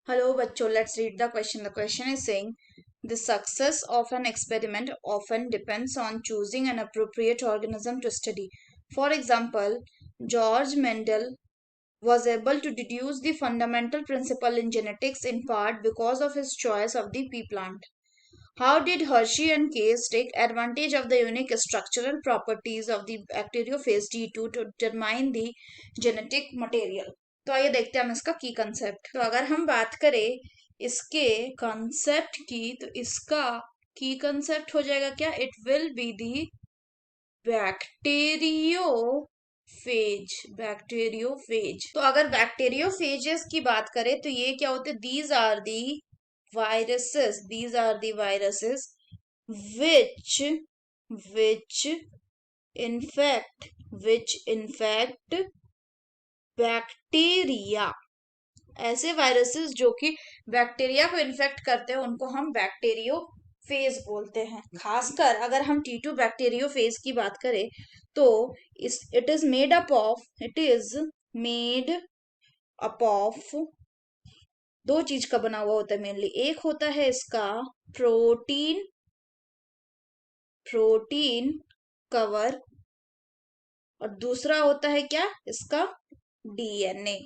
Hello, bachcho. Let's read the question. The question is saying the success of an experiment often depends on choosing an appropriate organism to study. For example, George Mendel was able to deduce the fundamental principle in genetics in part because of his choice of the pea plant. How did Hershey and Chase take advantage of the unique structural properties of the bacteriophage T2 to determine the genetic material? तो आइए देखते हैं हम इसका की concept. तो अगर हम बात करें इसके कंसेप्ट की, तो इसका की कंसेप्ट हो जाएगा क्या? It will be the bacteriophage. तो अगर बैक्टीरियोफेजेस की बात करें तो ये क्या होते हैं? These are the viruses which infect bacteria. ऐसे वायरसेस जो कि बैक्टीरिया को इन्फेक्ट करते हैं उनको हम बैक्टीरियोफेज बोलते हैं। खासकर अगर हम T2 बैक्टीरियोफेज की बात करें तो it is made up of दो चीज का बना हुआ होता है मेनली। एक होता है इसका प्रोटीन कवर और दूसरा होता है क्या? इसका डीएनए।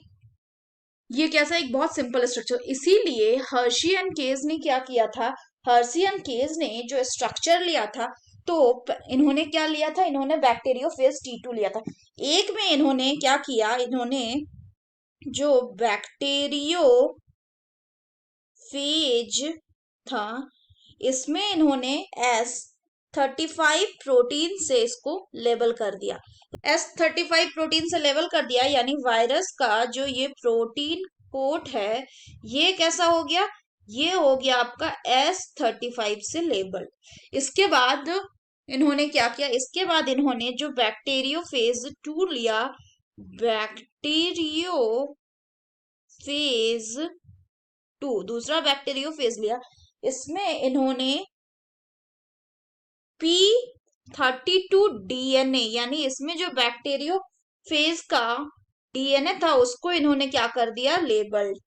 ये कैसा एक बहुत सिंपल स्ट्रक्चर, इसीलिए हर्शी एंड केज ने क्या किया था? हर्शी एंड केज ने जो स्ट्रक्चर लिया था, तो इन्होंने क्या लिया था? इन्होंने बैक्टीरियोफेज T2 लिया था। एक में इन्होंने क्या किया? इन्होंने जो बैक्टीरियोफेज था इसमें इन्होंने S35 प्रोटीन से इसको लेबल कर दिया। S35 प्रोटीन से लेबल कर दिया यानी वायरस का जो ये प्रोटीन कोट है ये कैसा हो गया? ये हो गया आपका S35 से लेबल। इसके बाद इन्होंने क्या किया? इसके बाद इन्होंने जो बैक्टीरियोफेज 2 लिया, दूसरा बैक्टीरियोफेज लिया, इसमें इन्होंने P32 डीएनए यानी इसमें जो बैक्टीरियोफेज का डीएनए था उसको इन्होंने क्या कर दिया? लेबल्ड।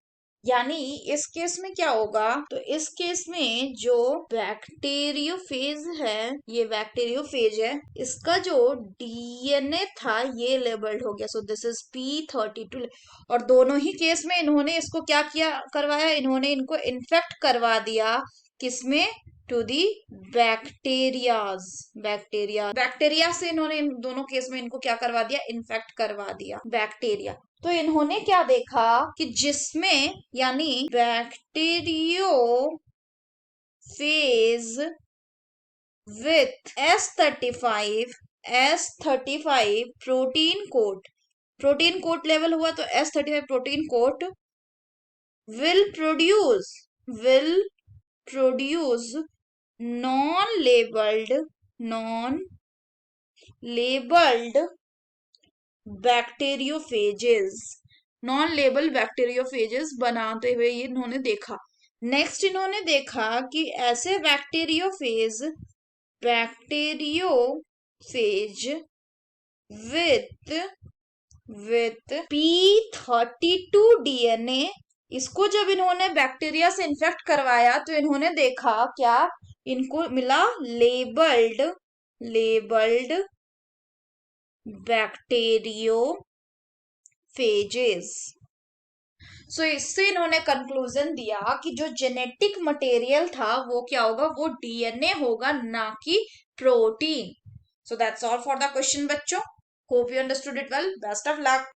यानी इस केस में क्या होगा? तो इस केस में जो बैक्टीरियोफेज है, ये बैक्टीरियोफेज है, इसका जो डीएनए था ये लेबल्ड हो गया। So this is P32। और दोनों ही केस में इन्होंने इसको क्या किया करवाया? इन्होंने इनको इन्फेक्ट करवा दिया। किसमें? टू दी बैक्टीरिया से इन्होंने इन दोनों केस में इनको क्या करवा दिया? इन्फेक्ट करवा दिया बैक्टीरिया। तो इन्होंने क्या देखा कि जिसमें यानी bacteriophage with S35 protein coat लेवल हुआ, तो S35 protein coat will produce non-labeled bacteriophages बनाते हुए ये इन्होंने देखा। नेक्स्ट इन्होंने देखा कि ऐसे बैक्टीरियोफेज विथ P32 डीएनए, इसको जब इन्होंने बैक्टीरिया से इन्फेक्ट करवाया तो इन्होंने देखा क्या? इनको मिला लेबल्ड बैक्टीरियोफेजेस। सो इससे इन्होंने कंक्लूजन दिया कि जो जेनेटिक मटेरियल था वो क्या होगा? वो डीएनए होगा, ना कि protein. So that's all for the question बच्चों। Hope you understood it well. Best of luck.